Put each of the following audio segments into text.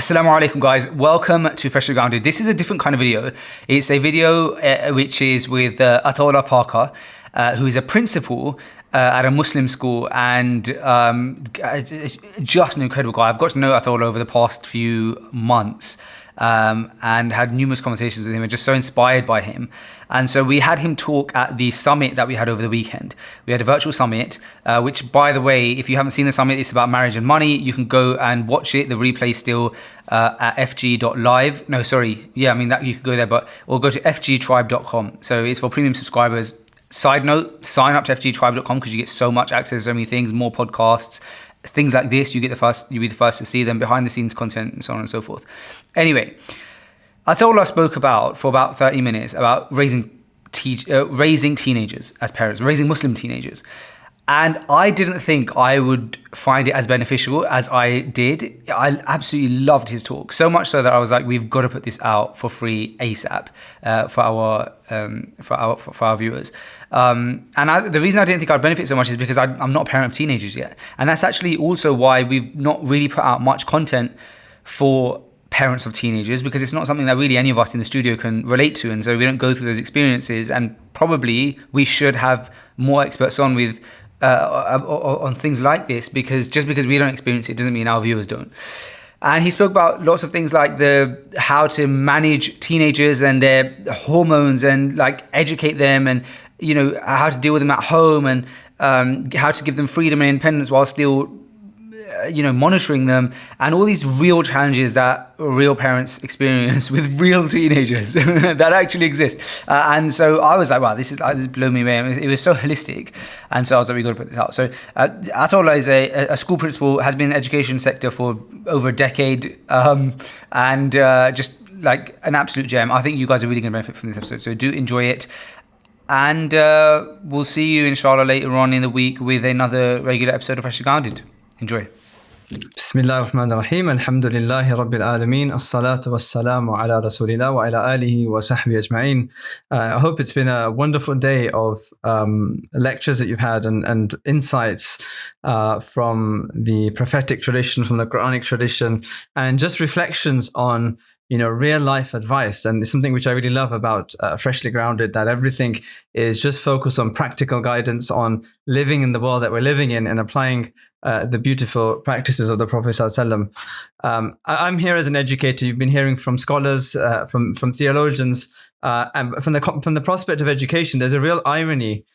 Assalamu alaikum guys, welcome to Freshly Grounded. This is a different kind of video. It's a video which is with Ataullah Parkar, who is a principal at a Muslim school and just an incredible guy. I've got to know Ataullah over the past few months and had numerous conversations with him and just so inspired by him. And so we had him talk at the summit that we had over the weekend. We had a virtual summit, which, by the way, if you haven't seen the summit, it's about marriage and money. You can go and watch it. The replay is still at fg.live. No, sorry. Yeah, I mean, that you could go there, or go to fgtribe.com. So it's for premium subscribers. Side note, sign up to fgtribe.com because you get so much access to so many things, more podcasts, things like this. You'll be the first to see them, behind the scenes content, and so on and so forth. Anyway, Ataullah spoke for about 30 minutes about raising teenagers as parents, raising Muslim teenagers. And I didn't think I would find it as beneficial as I did. I absolutely loved his talk, so much so that I was like, we've got to put this out for free ASAP for our viewers. The reason I didn't think I'd benefit so much is because I'm not a parent of teenagers yet. And that's actually also why we've not really put out much content for parents of teenagers, because it's not something that really any of us in the studio can relate to. And so we don't go through those experiences. And probably we should have more experts on with on things like this, because just because we don't experience it doesn't mean our viewers don't. And he spoke about lots of things like how to manage teenagers and their hormones and like educate them, and how to deal with them at home, and how to give them freedom and independence while still monitoring them, and all these real challenges that real parents experience with real teenagers that actually exist. And so I was like, wow, this blew me away. It was so holistic. And so I was like, we got to put this out. So Ataullah is a school principal, has been in the education sector for over a decade, and just like an absolute gem. I think you guys are really going to benefit from this episode. So do enjoy it. And we'll see you, inshallah, later on in the week with another regular episode of Freshly Grounded. Enjoy. Bismillah ar-Rahman ar-Rahim. Alhamdulillahi Rabbil Alameen. As-salatu was-salamu ala Rasulillah wa ala alihi wa sahbihi ajma'in. I hope it's been a wonderful day of lectures that you've had and insights from the prophetic tradition, from the Quranic tradition, and just reflections on real life advice. And it's something which I really love about Freshly Grounded, that everything is just focused on practical guidance, on living in the world that we're living in and applying the beautiful practices of the Prophet ﷺ. I'm here as an educator. You've been hearing from scholars, from theologians, and from the prospect of education. There's a real irony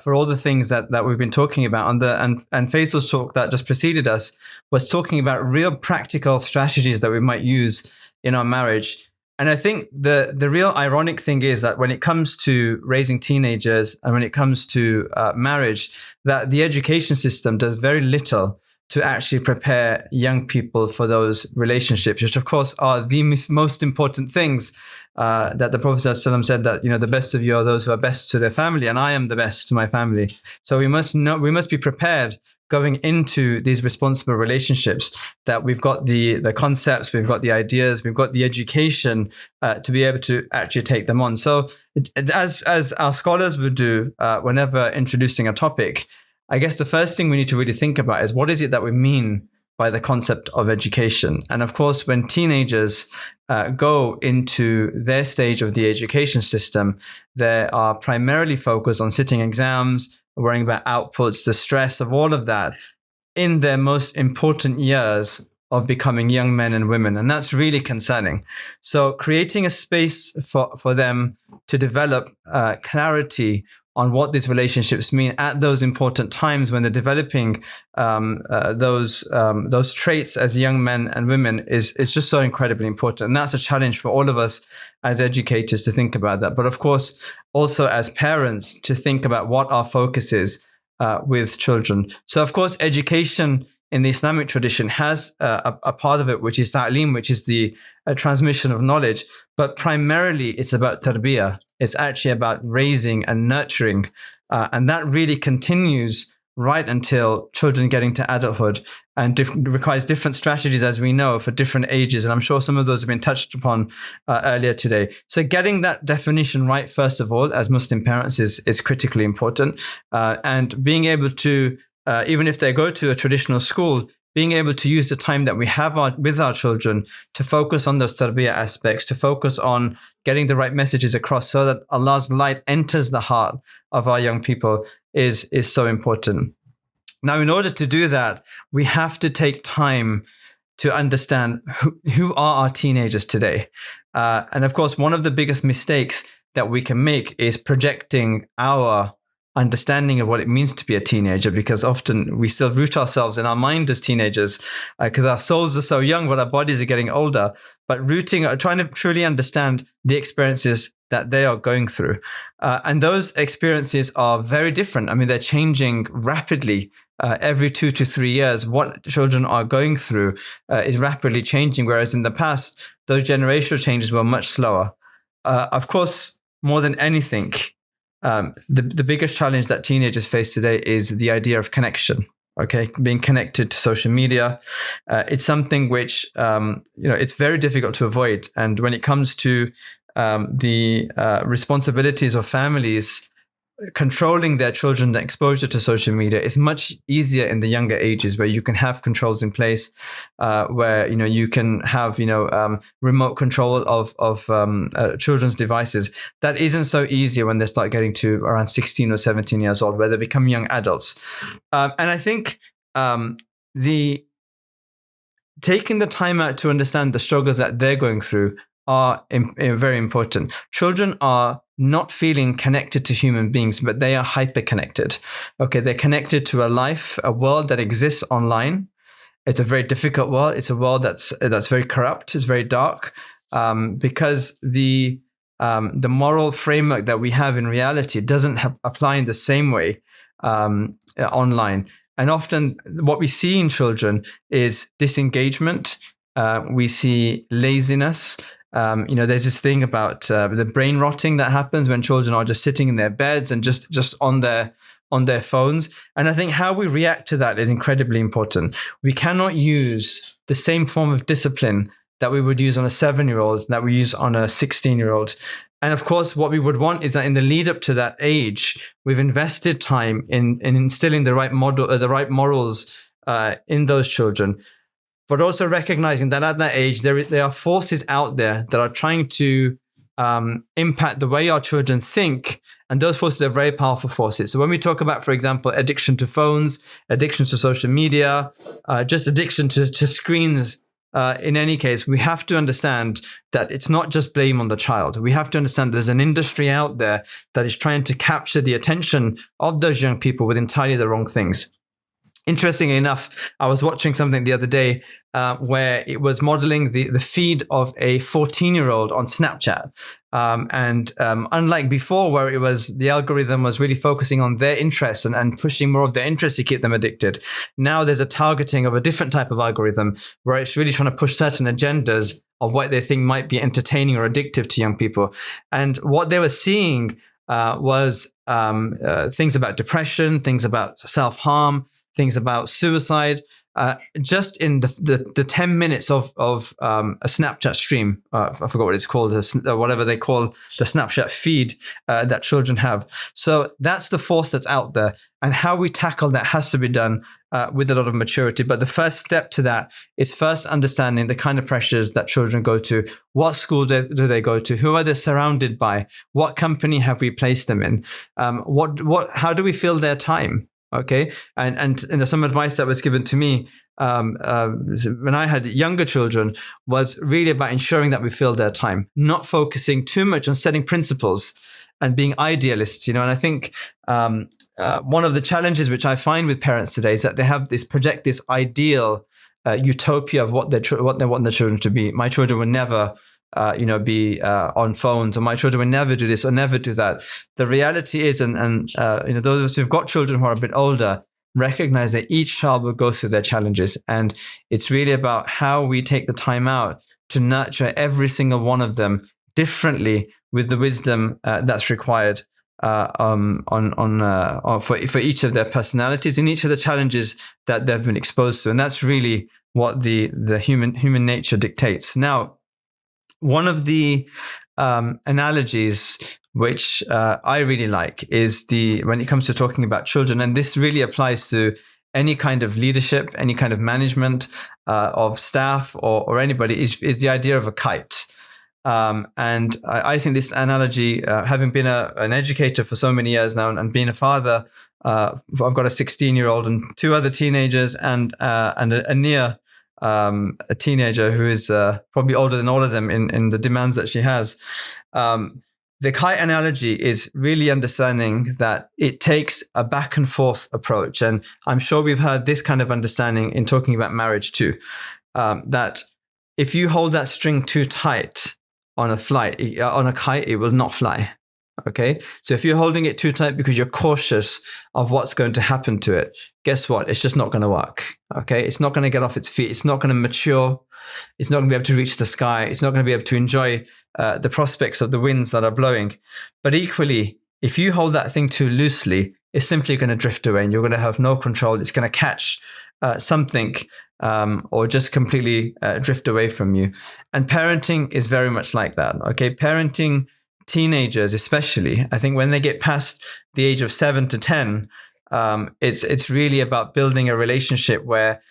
for all the things that we've been talking about. And Faisal's talk that just preceded us was talking about real practical strategies that we might use in our marriage. And I think the real ironic thing is that when it comes to raising teenagers and when it comes to marriage, that the education system does very little to actually prepare young people for those relationships, which of course are the most important things that the Prophet ﷺ said, that the best of you are those who are best to their family, and I am the best to my family. So we must be prepared going into these responsible relationships, that we've got the concepts, we've got the ideas, we've got the education to be able to actually take them on. So as our scholars would do whenever introducing a topic, I guess the first thing we need to really think about is, what is it that we mean by the concept of education? And of course, when teenagers go into their stage of the education system, they are primarily focused on sitting exams, worrying about outputs, the stress of all of that in their most important years of becoming young men and women. And that's really concerning. So creating a space for them to develop clarity on what these relationships mean at those important times when they're developing those traits as young men and women is just so incredibly important. And that's a challenge for all of us as educators to think about that. But of course, also as parents to think about what our focus is with children. So of course, education in the Islamic tradition has a part of it, which is ta'lim, which is the transmission of knowledge. But primarily, it's about tarbiyah. It's actually about raising and nurturing. And that really continues right until children getting to adulthood, and requires different strategies, as we know, for different ages. And I'm sure some of those have been touched upon earlier today. So getting that definition right, first of all, as Muslim parents is critically important. And being able to, even if they go to a traditional school, being able to use the time that we have with our children to focus on those tarbiyah aspects, to focus on getting the right messages across so that Allah's light enters the heart of our young people is so important. Now, in order to do that, we have to take time to understand who are our teenagers today. And of course, one of the biggest mistakes that we can make is projecting our understanding of what it means to be a teenager, because often we still root ourselves in our mind as teenagers, because our souls are so young, but our bodies are getting older. But trying to truly understand the experiences that they are going through. And those experiences are very different. I mean, they're changing rapidly. Every 2 to 3 years, what children are going through is rapidly changing, whereas in the past, those generational changes were much slower. Of course, more than anything, the biggest challenge that teenagers face today is the idea of connection. Okay, being connected to social media, it's something which it's very difficult to avoid. And when it comes to the responsibilities of families, controlling their children's exposure to social media is much easier in the younger ages, where you can have controls in place, where you can have remote control of children's devices. That isn't so easy when they start getting to around 16 or 17 years old, where they become young adults. And I think the taking the time out to understand the struggles that they're going through are very important. Children are not feeling connected to human beings, but they are hyper-connected. Okay, they're connected to a world that exists online. It's a very difficult world. It's a world that's very corrupt. It's very dark, because the moral framework that we have in reality doesn't apply in the same way online. And often what we see in children is disengagement. We see laziness. There's this thing about the brain rotting that happens when children are just sitting in their beds and just on their phones. And I think how we react to that is incredibly important. We cannot use the same form of discipline that we would use on a 7-year-old that we use on a 16-year-old. And of course, what we would want is that in the lead up to that age, we've invested time in instilling the right morals in those children. But also recognizing that at that age, there are forces out there that are trying to impact the way our children think. And those forces are very powerful forces. So when we talk about, for example, addiction to phones, addiction to social media, just addiction to screens, in any case, we have to understand that it's not just blame on the child. We have to understand there's an industry out there that is trying to capture the attention of those young people with entirely the wrong things. Interestingly enough, I was watching something the other day where it was modeling the feed of a 14-year-old on Snapchat. And unlike before, where it was the algorithm was really focusing on their interests and pushing more of their interests to keep them addicted. Now there's a targeting of a different type of algorithm where it's really trying to push certain agendas of what they think might be entertaining or addictive to young people. And what they were seeing was things about depression, things about self-harm, things about suicide, just in the 10 minutes of a Snapchat stream. I forgot what it's called, whatever they call the Snapchat feed that children have. So that's the force that's out there. And how we tackle that has to be done with a lot of maturity. But the first step to that is first understanding the kind of pressures that children go to. What school do they go to? Who are they surrounded by? What company have we placed them in? How do we fill their time? Okay, and some advice that was given to me when I had younger children was really about ensuring that we filled their time, not focusing too much on setting principles and being idealists. And I think one of the challenges which I find with parents today is that they have project this ideal utopia of what they want their children to be. My children will never be on phones, or my children will never do this or never do that. The reality is, and those of us who've got children who are a bit older recognize that each child will go through their challenges. And it's really about how we take the time out to nurture every single one of them differently with the wisdom that's required for each of their personalities and each of the challenges that they've been exposed to. And that's really what the human nature dictates. Now, one of the analogies which I really like is when it comes to talking about children, and this really applies to any kind of leadership, any kind of management of staff or anybody is the idea of a kite. And I think this analogy, having been an educator for so many years now and being a father, I've got a 16-year-old and two other teenagers and a near a teenager who is probably older than all of them in the demands that she has. The kite analogy is really understanding that it takes a back and forth approach. And I'm sure we've heard this kind of understanding in talking about marriage too, that if you hold that string too tight on a kite, it will not fly. Okay. So if you're holding it too tight because you're cautious of what's going to happen to it, guess what? It's just not going to work. Okay. It's not going to get off its feet. It's not going to mature. It's not going to be able to reach the sky. It's not going to be able to enjoy the prospects of the winds that are blowing. But equally, if you hold that thing too loosely, it's simply going to drift away and you're going to have no control. It's going to catch something or just completely drift away from you. And parenting is very much like that. Okay. Parenting teenagers, especially, I think when they get past the age of 7 to 10, it's really about building a relationship where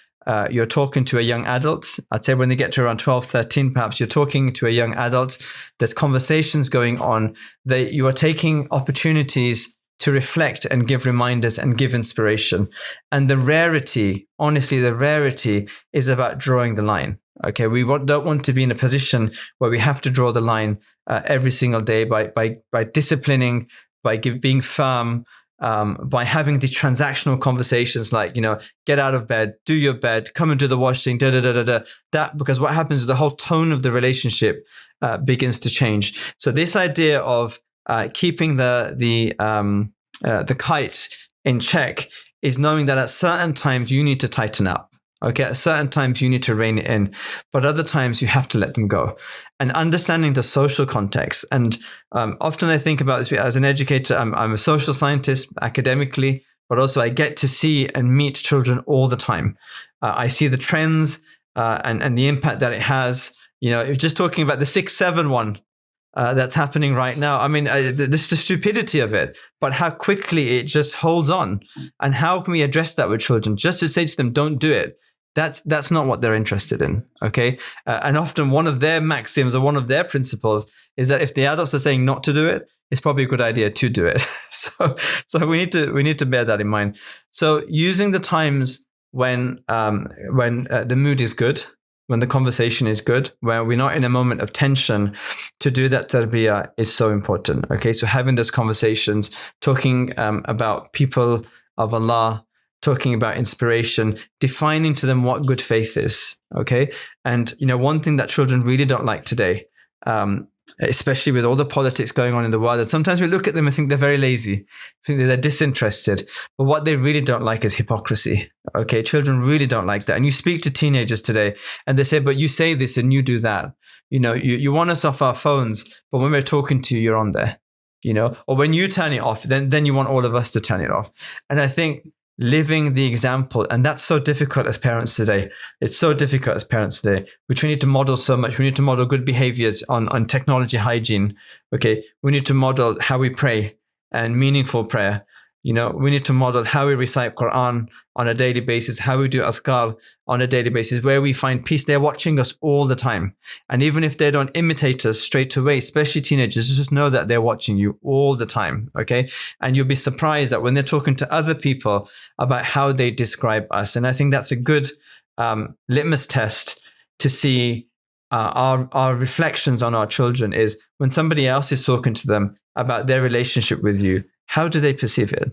you're talking to a young adult. I'd say when they get to around 12, 13, perhaps you're talking to a young adult. There's conversations going on. You are taking opportunities to reflect and give reminders and give inspiration. And the rarity, honestly, the rarity is about drawing the line. Okay, we don't want to be in a position where we have to draw the line every single day by disciplining, by being firm, by having these transactional conversations like, get out of bed, do your bed, come and do the washing, that, because what happens is the whole tone of the relationship begins to change. So this idea of keeping the kite in check is knowing that at certain times you need to tighten up. Okay, at certain times you need to rein it in, but other times you have to let them go. And understanding the social context. And often I think about this as an educator. I'm a social scientist academically, but also I get to see and meet children all the time. I see the trends and the impact that it has. Just talking about the 6-7 one that's happening right now. I mean, this the stupidity of it, but how quickly it just holds on. And how can we address that with children? Just to say to them, don't do it. That's not what they're interested in, okay? And often one of their maxims or one of their principles is that if the adults are saying not to do it, it's probably a good idea to do it. So we need to bear that in mind. So using the times when the mood is good, when the conversation is good, where we're not in a moment of tension, to do that tarbiyah is so important. Okay, so having those conversations, talking about people of Allah, talking about inspiration, defining to them what good faith is. Okay, and one thing that children really don't like today, especially with all the politics going on in the world, and sometimes we look at them and think they're very lazy, think that they're disinterested. But what they really don't like is hypocrisy. Okay, children really don't like that. And you speak to teenagers today and they say, but you say this and you do that. You want us off our phones, but when we're talking to you, you're on there. Or when you turn it off, then you want all of us to turn it off. And I think living the example, and that's so difficult as parents today. It's so difficult as parents today. We need to model so much. We need to model good behaviors on technology hygiene. Okay, we need to model how we pray and meaningful prayer. We need to model how we recite Quran on a daily basis, how we do azkar on a daily basis, where we find peace. They're watching us all the time. And even if they don't imitate us straight away, especially teenagers, just know that they're watching you all the time. Okay. And you'll be surprised that when they're talking to other people about how they describe us. And I think that's a good litmus test to see our reflections on our children is when somebody else is talking to them about their relationship with you, how do they perceive it?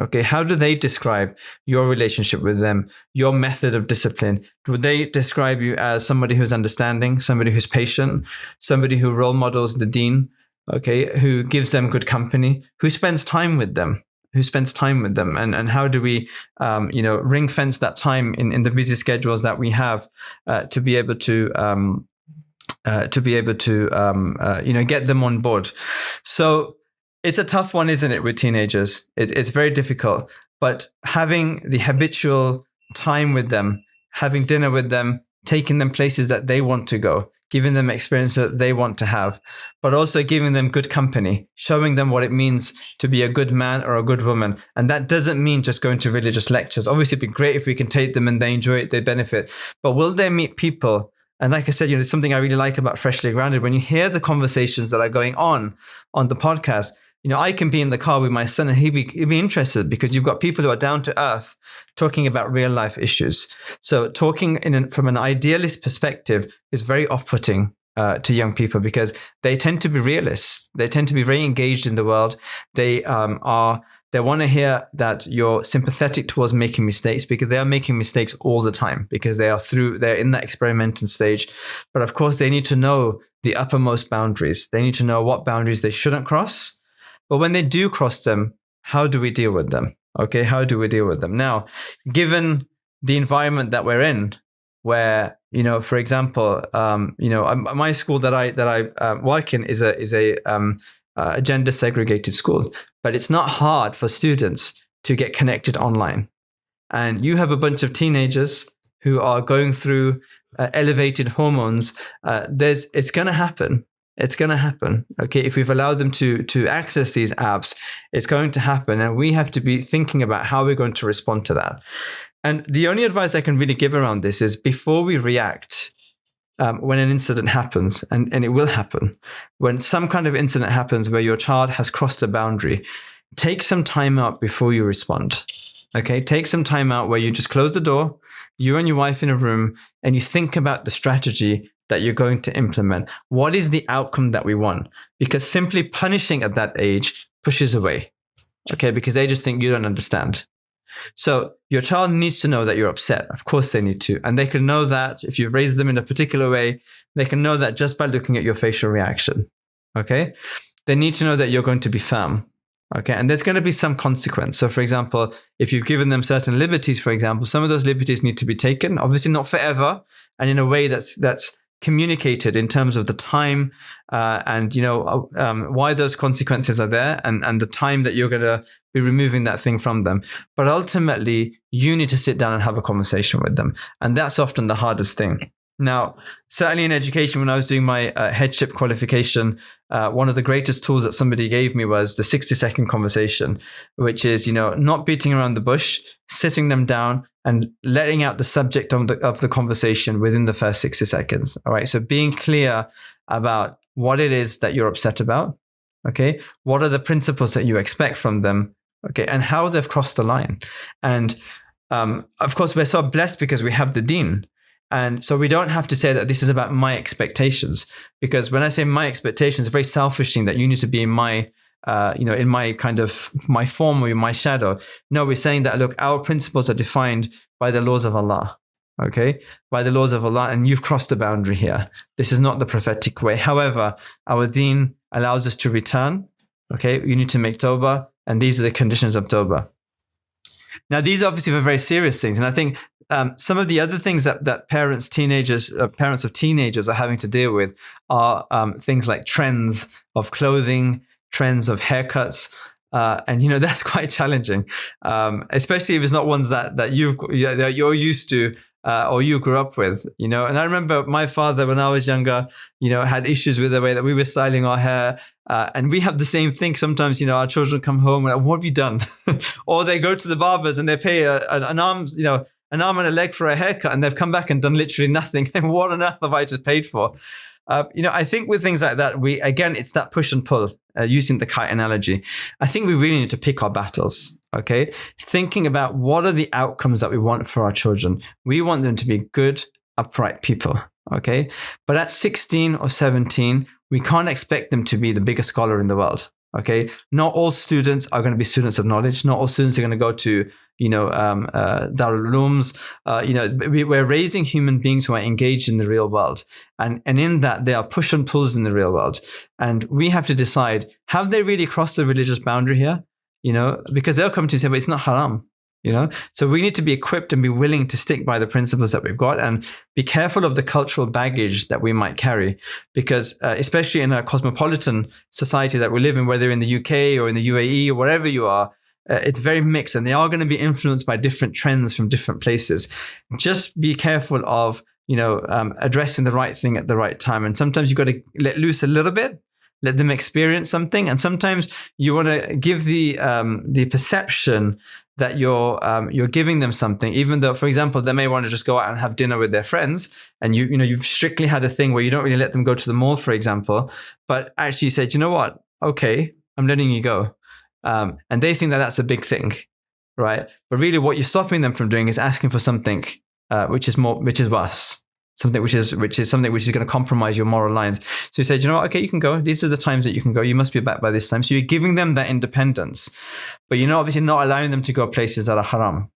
Okay, how do they describe your relationship with them, your method of discipline? Do they describe you as somebody who's understanding, somebody who's patient, somebody who role models the deen, okay, who gives them good company, who spends time with them? And how do we, ring fence that time in the busy schedules that we have to be able to get them on board? So it's a tough one, isn't it, with teenagers? It's very difficult, but having the habitual time with them, having dinner with them, taking them places that they want to go, giving them experience that they want to have, but also giving them good company, showing them what it means to be a good man or a good woman. And that doesn't mean just going to religious lectures. Obviously, it'd be great if we can take them and they enjoy it, they benefit. But will they meet people? And like I said, it's something I really like about Freshly Grounded. When you hear the conversations that are going on the podcast, I can be in the car with my son and he'd be interested, because you've got people who are down to earth talking about real life issues. So talking from an idealist perspective is very off-putting to young people, because they tend to be realists. They tend to be very engaged in the world. They want to hear that you're sympathetic towards making mistakes, because they are making mistakes all the time, because they're in that experimental stage. But of course, they need to know the uppermost boundaries. They need to know what boundaries they shouldn't cross. But when they do cross them, how do we deal with them? Okay, how do we deal with them? Now, given the environment that we're in, where, for example, my school that I work in is a gender segregated school, but it's not hard for students to get connected online. And you have a bunch of teenagers who are going through elevated hormones. It's going to happen. It's going to happen. Okay. If we've allowed them to access these apps, it's going to happen. And we have to be thinking about how we're going to respond to that. And the only advice I can really give around this is, before we react, when an incident happens, and it will happen, when some kind of incident happens where your child has crossed a boundary, take some time out before you respond. Okay. Take some time out where you just close the door, you and your wife in a room, and you think about the strategy that you're going to implement. What is the outcome that we want? Because simply punishing at that age pushes away. Okay. Because they just think you don't understand. So your child needs to know that you're upset. Of course they need to. And they can know that if you've raised them in a particular way, they can know that just by looking at your facial reaction. Okay. They need to know that you're going to be firm. Okay. And there's going to be some consequence. So for example, if you've given them certain liberties, for example, some of those liberties need to be taken, obviously not forever, and in a way that's communicated in terms of the time and why those consequences are there, and the time that you're going to be removing that thing from them. But ultimately, you need to sit down and have a conversation with them. And that's often the hardest thing. Now, certainly in education, when I was doing my headship qualification, one of the greatest tools that somebody gave me was the 60-second conversation, which is, not beating around the bush, sitting them down and letting out the subject of the conversation within the first 60 seconds. All right. So being clear about what it is that you're upset about. Okay. What are the principles that you expect from them? Okay. And how they've crossed the line. And of course, we're so blessed because we have the deen. And so we don't have to say that this is about my expectations, because when I say my expectations, it's a very selfish thing that you need to be in my, in my kind of my form or in my shadow. No, we're saying that, look, our principles are defined by the laws of Allah. Okay, by the laws of Allah, and you've crossed the boundary here. This is not the prophetic way. However, our deen allows us to return. Okay, you need to make tawbah, and these are the conditions of tawbah. Now, these obviously are very serious things, and I think some of the other things that parents of teenagers are having to deal with are things like trends of clothing, trends of haircuts, and that's quite challenging, especially if it's not ones that you're used to or you grew up with. And I remember my father, when I was younger, had issues with the way that we were styling our hair. And we have the same thing. Sometimes, our children come home and, what have you done? Or they go to the barbers and they pay an arm and a leg for a haircut, and they've come back and done literally nothing. What on earth have I just paid for? I think with things like that, it's that push and pull, using the kite analogy. I think we really need to pick our battles. Okay. Thinking about what are the outcomes that we want for our children. We want them to be good, upright people. Okay. But at 16 or 17, we can't expect them to be the biggest scholar in the world. Okay. Not all students are going to be students of knowledge. Not all students are going to go to, Darul Ulooms. We're raising human beings who are engaged in the real world. And in that, there are push and pulls in the real world. And we have to decide, have they really crossed the religious boundary here? Because they'll come to you and say, but it's not haram. So we need to be equipped and be willing to stick by the principles that we've got, and be careful of the cultural baggage that we might carry, because especially in a cosmopolitan society that we live in, whether in the UK or in the UAE or wherever you are, it's very mixed, and they are going to be influenced by different trends from different places. Just be careful of addressing the right thing at the right time. And sometimes you've got to let loose a little bit, let them experience something. And sometimes you want to give the perception that you're giving them something, even though, for example, they may want to just go out and have dinner with their friends, and you've strictly had a thing where you don't really let them go to the mall, for example, but actually you said, you know what, okay, I'm letting you go, and they think that that's a big thing, right? But really, what you're stopping them from doing is asking for something which is worse. Something which is something which is going to compromise your moral lines. So you said, you know what, okay, you can go. These are the times that you can go. You must be back by this time. So you're giving them that independence, but you're obviously not allowing them to go places that are haram,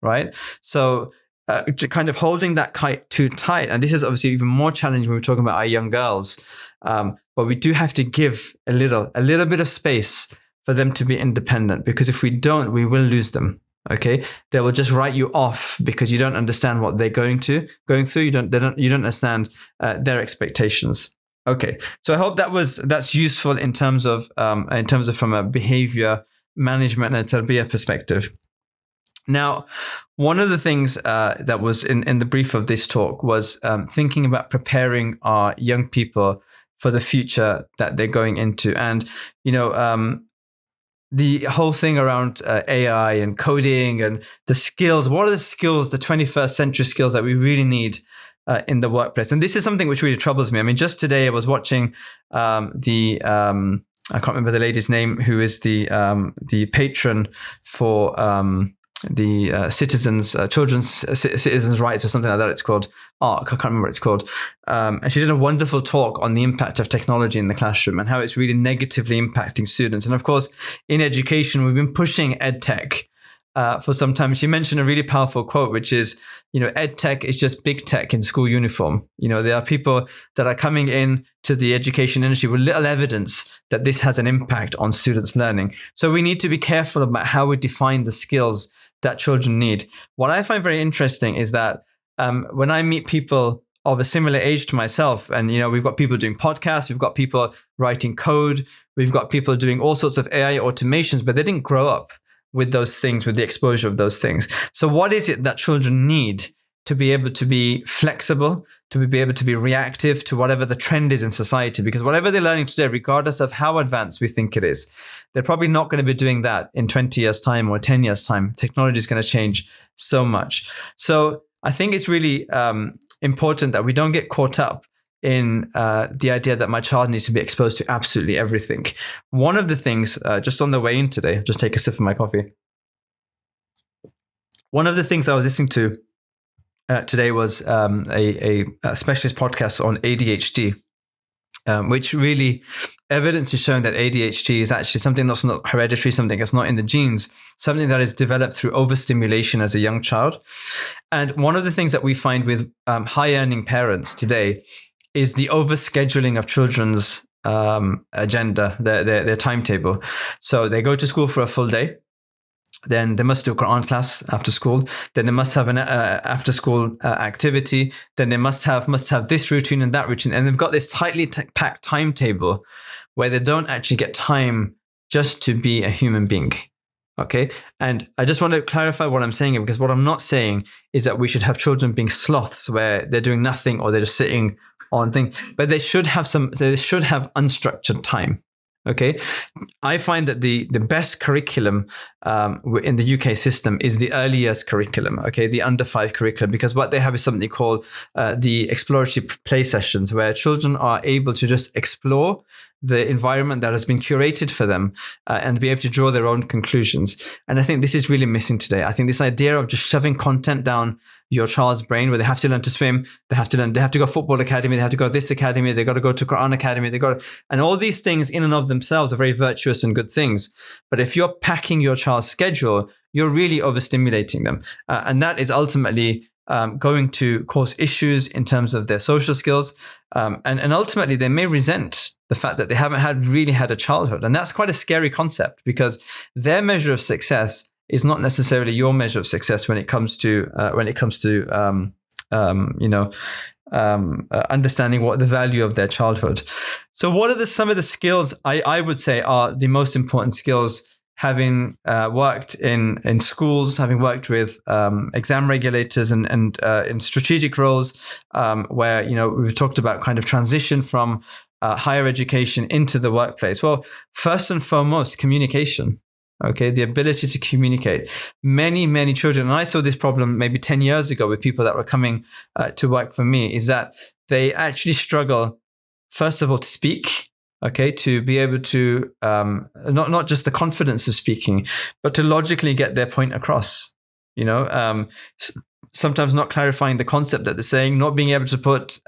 right? So kind of holding that kite too tight. And this is obviously even more challenging when we're talking about our young girls. But we do have to give a little bit of space for them to be independent, because if we don't, we will lose them. Okay, they will just write you off because you don't understand what they're going through. You don't understand their expectations. Okay, so I hope that's useful in terms of from a behavior management and a tarbiyah perspective. Now, one of the things that was in the brief of this talk was thinking about preparing our young people for the future that they're going into, and the whole thing around AI and coding and the skills. What are the skills, the 21st century skills that we really need in the workplace? And this is something which really troubles me. I mean, just today I was watching I can't remember the lady's name, who is the patron for the children's citizens' rights or something like that. It's called ARC. I can't remember what it's called. And she did a wonderful talk on the impact of technology in the classroom and how it's really negatively impacting students. And of course, in education, we've been pushing EdTech for some time. She mentioned a really powerful quote, which is, EdTech is just big tech in school uniform. There are people that are coming in to the education industry with little evidence that this has an impact on students' learning. So we need to be careful about how we define the skills that children need. What I find very interesting is that when I meet people of a similar age to myself, and we've got people doing podcasts, we've got people writing code, we've got people doing all sorts of AI automations, but they didn't grow up with those things, with the exposure of those things. So what is it that children need to be able to be flexible, to be able to be reactive to whatever the trend is in society? Because whatever they're learning today, regardless of how advanced we think it is, they're probably not going to be doing that in 20 years' time or 10 years' time. Technology is going to change so much. So I think it's really important that we don't get caught up in the idea that my child needs to be exposed to absolutely everything. One of the things, just on the way in today, just take a sip of my coffee. One of the things I was listening to today was a specialist podcast on ADHD, which really evidence is showing that ADHD is actually something that's not hereditary, something that's not in the genes, something that is developed through overstimulation as a young child. And one of the things that we find with high-earning parents today is the overscheduling of children's agenda, their timetable. So they go to school for a full day. Then they must do a Quran class after school. Then they must have an after school activity. Then they must have this routine and that routine. And they've got this tightly packed timetable where they don't actually get time just to be a human being. Okay. And I just want to clarify what I'm saying here, because what I'm not saying is that we should have children being sloths where they're doing nothing or they're just sitting on things, but they should have unstructured time. Okay, I find that the best curriculum in the UK system is the early years curriculum, okay, the under 5 curriculum, because what they have is something called the exploratory play sessions, where children are able to just explore the environment that has been curated for them and be able to draw their own conclusions. And I think this is really missing today. I think this idea of just shoving content down your child's brain, where they have to learn to swim, they have to go football academy, they have to go this academy, they got to go to Quran academy, and all these things in and of themselves are very virtuous and good things. But if you're packing your child's schedule, you're really overstimulating them. And that is ultimately going to cause issues in terms of their social skills. And ultimately, they may resent the fact that they haven't really had a childhood. And that's quite a scary concept, because their measure of success is not necessarily your measure of success when it comes to understanding what the value of their childhood. So what are some of the skills I would say are the most important skills having worked in schools, having worked with exam regulators and in strategic roles, where we've talked about kind of transition from higher education into the workplace. Well, first and foremost, communication. Okay, the ability to communicate. Many children, and I saw this problem maybe 10 years ago with people that were coming to work for me, is that they actually struggle, first of all, to speak. Okay, to be able to not just the confidence of speaking, but to logically get their point across. Sometimes not clarifying the concept that they're saying, not being able to put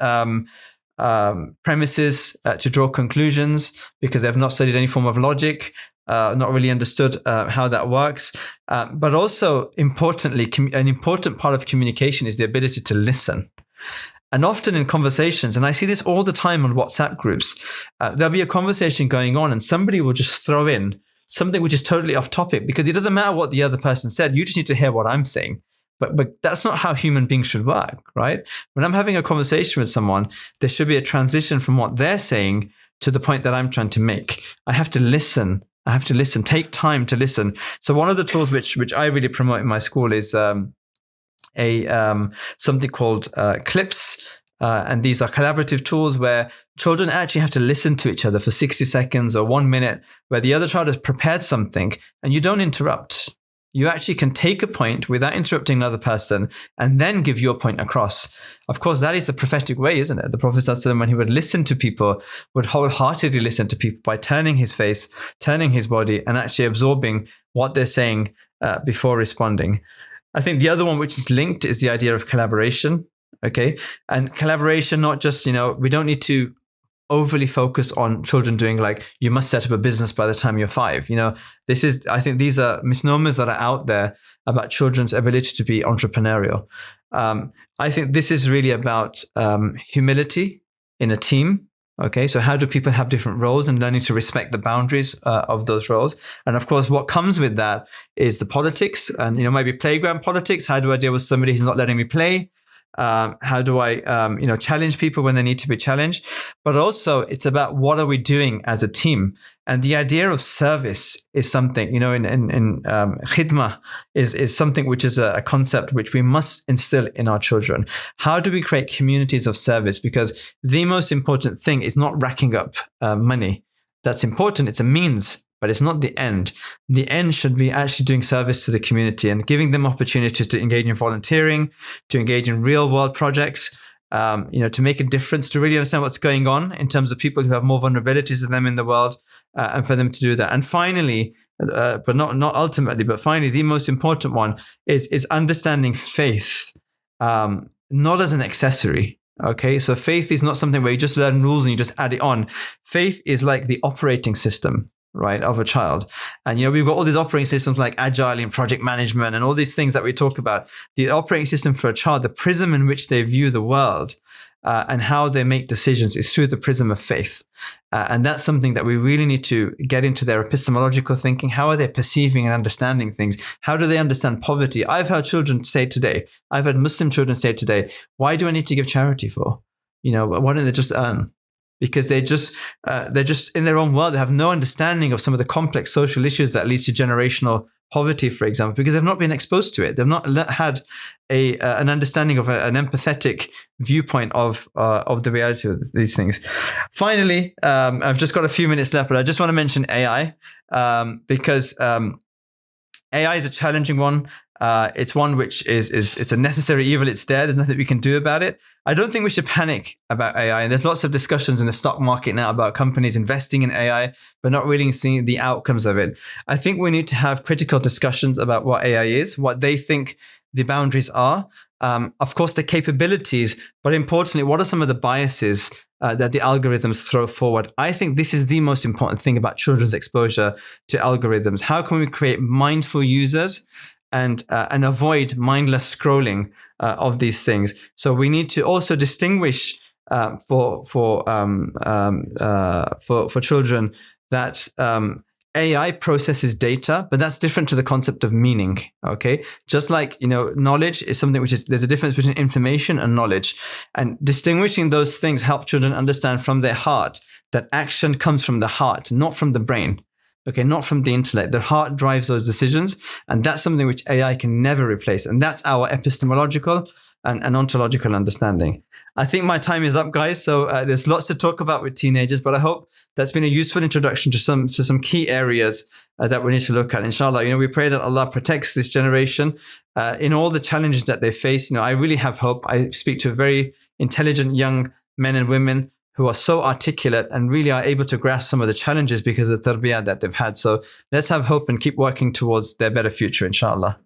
premises to draw conclusions because they've not studied any form of logic, not really understood how that works. But also, importantly, an important part of communication is the ability to listen. And often in conversations, and I see this all the time on WhatsApp groups, there'll be a conversation going on and somebody will just throw in something which is totally off topic, because it doesn't matter what the other person said. You just need to hear what I'm saying. But that's not how human beings should work, right? When I'm having a conversation with someone, there should be a transition from what they're saying to the point that I'm trying to make. I have to listen. Take time to listen. So one of the tools which I really promote in my school is something called clips. And these are collaborative tools where children actually have to listen to each other for 60 seconds or 1 minute, where the other child has prepared something and you don't interrupt. You actually can take a point without interrupting another person and then give your point across. Of course, that is the prophetic way, isn't it? The Prophet ﷺ, when he would listen to people, would wholeheartedly listen to people by turning his face, turning his body, and actually absorbing what they're saying before responding. I think the other one which is linked is the idea of collaboration. Okay. And collaboration, not just, we don't need to overly focus on children doing like, you must set up a business by the time you're 5. I think these are misnomers that are out there about children's ability to be entrepreneurial. I think this is really about humility in a team. Okay, so how do people have different roles and learning to respect the boundaries of those roles? And of course, what comes with that is the politics and, maybe playground politics. How do I deal with somebody who's not letting me play? How do I, challenge people when they need to be challenged? But also it's about what are we doing as a team? And the idea of service is something, in khidmah is something which is a concept which we must instill in our children. How do we create communities of service? Because the most important thing is not racking up money. That's important. It's a means, but it's not the end. The end should be actually doing service to the community and giving them opportunities to engage in volunteering, to engage in real world projects, to make a difference, to really understand what's going on in terms of people who have more vulnerabilities than them in the world, and for them to do that. And finally, but not ultimately, but finally, the most important one is understanding faith, not as an accessory. Okay, so faith is not something where you just learn rules and you just add it on. Faith is like the operating system, right, of a child. And, we've got all these operating systems like agile and project management and all these things that we talk about. The operating system for a child, the prism in which they view the world and how they make decisions is through the prism of faith. And that's something that we really need to get into their epistemological thinking. How are they perceiving and understanding things? How do they understand poverty? I've heard Muslim children say today, why do I need to give charity for? Why don't they just earn? Because they're just in their own world. They have no understanding of some of the complex social issues that leads to generational poverty, for example, because they've not been exposed to it. They've not had an understanding of an empathetic viewpoint of the reality of these things. Finally, I've just got a few minutes left, but I just want to mention AI because AI is a challenging one. It's one which it's a necessary evil. It's there. There's nothing we can do about it. I don't think we should panic about AI. And there's lots of discussions in the stock market now about companies investing in AI, but not really seeing the outcomes of it. I think we need to have critical discussions about what AI is, what they think the boundaries are. Of course, the capabilities, but importantly, what are some of the biases that the algorithms throw forward? I think this is the most important thing about children's exposure to algorithms. How can we create mindful users and avoid mindless scrolling of these things? So we need to also distinguish for children that AI processes data, but that's different to the concept of meaning. Okay, just like knowledge is something which is there's a difference between information and knowledge, and distinguishing those things help children understand from their heart that action comes from the heart, not from the brain. okay, not from the intellect. Their heart drives those decisions. And that's something which AI can never replace. And that's our epistemological and ontological understanding. I think my time is up, guys. So there's lots to talk about with teenagers, but I hope that's been a useful introduction to some key areas that we need to look at. Inshallah, we pray that Allah protects this generation in all the challenges that they face. I really have hope. I speak to very intelligent young men and women who are so articulate and really are able to grasp some of the challenges because of the tarbiyah that they've had. So let's have hope and keep working towards their better future, inshallah.